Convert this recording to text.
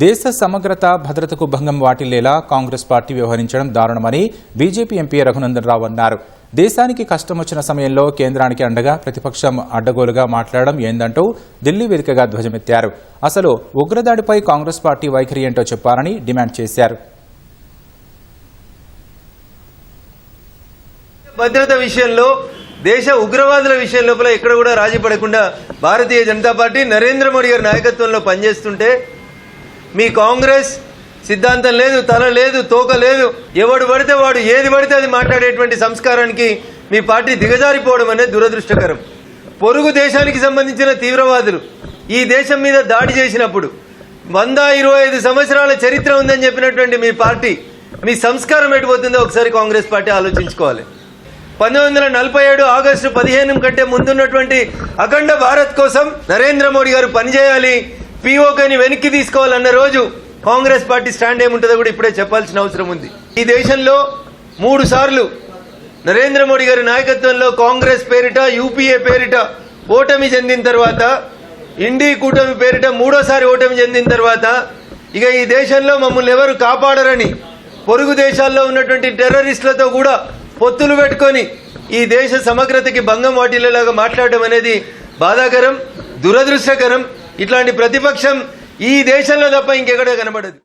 దేశ సమగ్రత భద్రతకు భంగం వాటిల్లేలా కాంగ్రెస్ పార్టీ వ్యవహరించడం దారుణమని బీజేపీ ఎంపీ రఘునందన్ రావు అన్నారు. దేశానికి కష్టం వచ్చిన సమయంలో కేంద్రానికి అండగా ప్రతిపక్షం అడ్డగోలుగా మాట్లాడడం ఏందంటూ ఢిల్లీ వేదికగా ధ్వజమెత్తారు. అసలు ఉగ్రదాడిపై కాంగ్రెస్ పార్టీ వైఖరి ఏంటో చెప్పాలని డిమాండ్ చేశారు. భద్రత విషయంలో దేశ ఉగ్రవాదుల విషయం లోపల ఎక్కడ కూడా రాజీ పడకుండా భారతీయ జనతా పార్టీ నరేంద్ర మోడీ గారి నాయకత్వంలో పనిచేస్తుంటే మీ కాంగ్రెస్ సిద్ధాంతం లేదు, తల లేదు, తోక లేదు, ఎవడు పడితే వాడు ఏది పడితే అది మాట్లాడేటువంటి సంస్కారానికి మీ పార్టీ దిగజారిపోవడం అనేది దురదృష్టకరం. పొరుగు దేశానికి సంబంధించిన తీవ్రవాదులు ఈ దేశం మీద దాడి చేసినప్పుడు 125 సంవత్సరాల చరిత్ర ఉందని చెప్పినటువంటి మీ పార్టీ మీ సంస్కారం ఎటుపోతుందో ఒకసారి కాంగ్రెస్ పార్టీ ఆలోచించుకోవాలి. 1947 ఆగస్టు 15 కంటే ముందున్నటువంటి అఖండ భారత్ కోసం నరేంద్ర మోడీ గారు పనిచేయాలి, పీఓకేని వెనక్కి తీసుకోవాలన్న రోజు కాంగ్రెస్ పార్టీ స్టాండ్ ఏముంటుందో కూడా ఇప్పుడే చెప్పాల్సిన అవసరం ఉంది. ఈ దేశంలో 3 సార్లు నరేంద్ర మోడీ గారి నాయకత్వంలో కాంగ్రెస్ పేరిట, యూపీఏ పేరిట ఓటమి చెందిన తర్వాత, ఇండీ కూటమి పేరిట 3వ ఓటమి చెందిన తర్వాత ఇక ఈ దేశంలో మమ్మల్ని ఎవరు కాపాడరని పొరుగు దేశాల్లో ఉన్నటువంటి టెర్రరిస్టులతో కూడా పొత్తులు పెట్టుకొని ఈ దేశ సమగ్రతకి భంగం వాటిల్లేలాగా మాట్లాడడం అనేది బాధాకరం, దురదృష్టకరం. ఇట్లాంటి ప్రతిపక్షం ఈ దేశంలో తప్ప ఇంకెక్కడ కనబడదు.